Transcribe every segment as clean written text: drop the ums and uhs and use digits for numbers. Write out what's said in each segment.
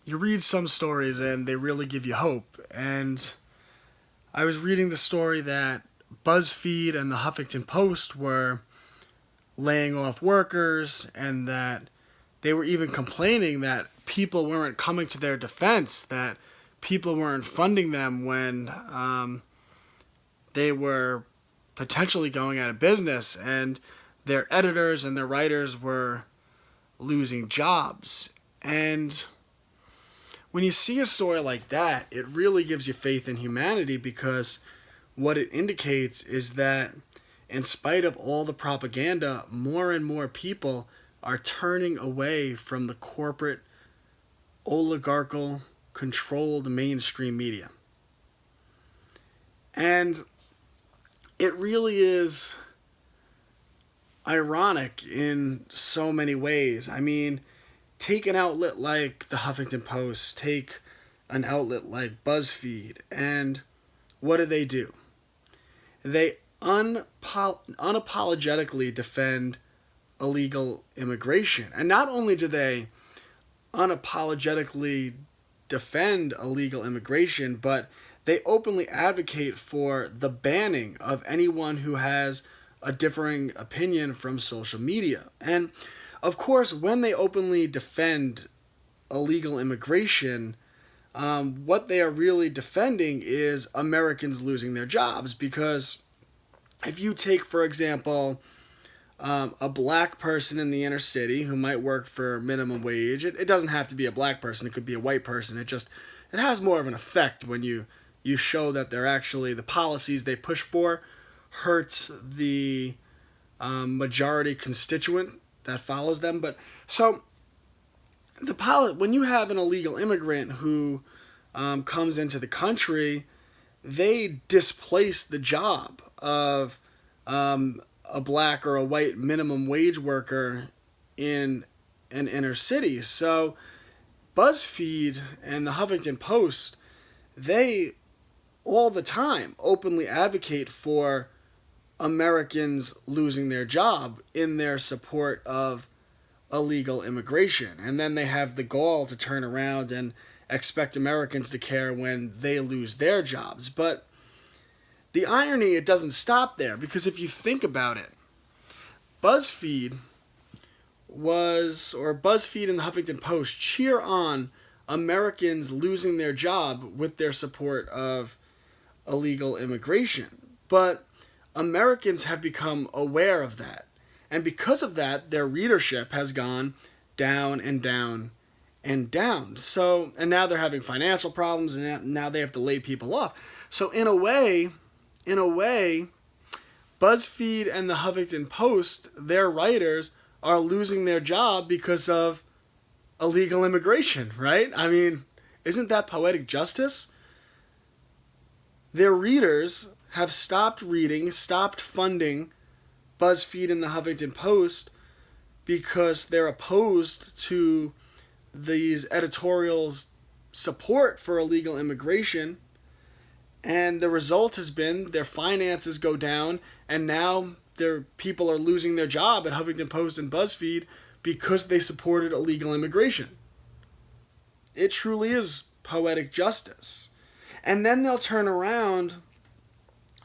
you read some stories and they really give you hope. And I was reading the story that Buzzfeed and the Huffington Post were laying off workers, and that they were even complaining that people weren't coming to their defense, that people weren't funding them when they were potentially going out of business, and their editors and their writers were losing jobs. And when you see a story like that, it really gives you faith in humanity, because what it indicates is that in spite of all the propaganda, more and more people are turning away from the corporate, oligarchical, controlled mainstream media. And it really is ironic in so many ways. I mean, take an outlet like the Huffington Post, take an outlet like Buzzfeed, and what do? They unapologetically defend illegal immigration. And not only do they unapologetically defend illegal immigration, but they openly advocate for the banning of anyone who has a differing opinion from social media. And of course, when they openly defend illegal immigration, what they are really defending is Americans losing their jobs. Because if you take, for example, a black person in the inner city who might work for minimum wage, it doesn't have to be a black person, it could be a white person. It has more of an effect when you show that they're actually, the policies they push for hurt the majority constituent that follows them. But so when you have an illegal immigrant who comes into the country, they displace the job of a black or a white minimum wage worker in an inner city. So BuzzFeed and the Huffington Post, they all the time openly advocate for Americans losing their job in their support of illegal immigration. And then they have the gall to turn around and expect Americans to care when they lose their jobs. But the irony, it doesn't stop there, because if you think about it, BuzzFeed and the Huffington Post cheer on Americans losing their job with their support of illegal immigration. But Americans have become aware of that. And because of that, their readership has gone down and down and down. So, and now they're having financial problems, and now they have to lay people off. So in a way, BuzzFeed and the Huffington Post, their writers are losing their job because of illegal immigration, right? I mean, isn't that poetic justice? Their readers have stopped reading, stopped funding BuzzFeed and the Huffington Post because they're opposed to these editorials' support for illegal immigration. And the result has been their finances go down, and now their people are losing their job at Huffington Post and BuzzFeed because they supported illegal immigration. It truly is poetic justice. And then they'll turn around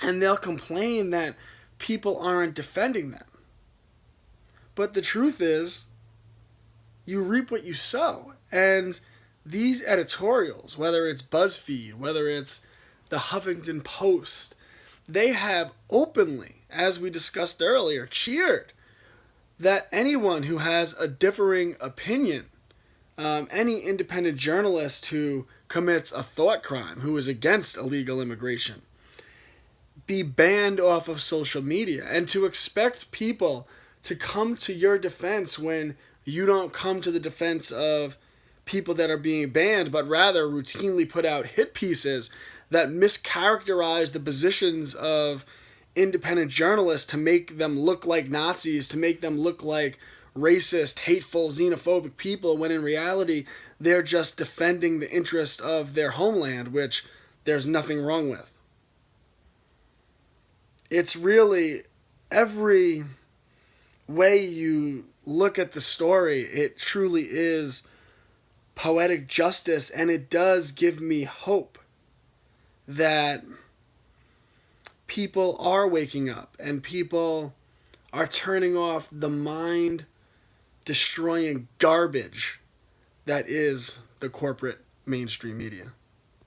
and they'll complain that people aren't defending them. But the truth is, you reap what you sow. And these editorials, whether it's BuzzFeed, whether it's the Huffington Post, they have openly, as we discussed earlier, cheered that anyone who has a differing opinion, any independent journalist who commits a thought crime, who is against illegal immigration, be banned off of social media. And to expect people to come to your defense when you don't come to the defense of people that are being banned, but rather routinely put out hit pieces that mischaracterize the positions of independent journalists to make them look like Nazis, to make them look like racist, hateful, xenophobic people, when in reality they're just defending the interest of their homeland, which there's nothing wrong with. It's really, every way you look at the story, it truly is poetic justice, and it does give me hope that people are waking up and people are turning off the mind destroying garbage that is the corporate mainstream media.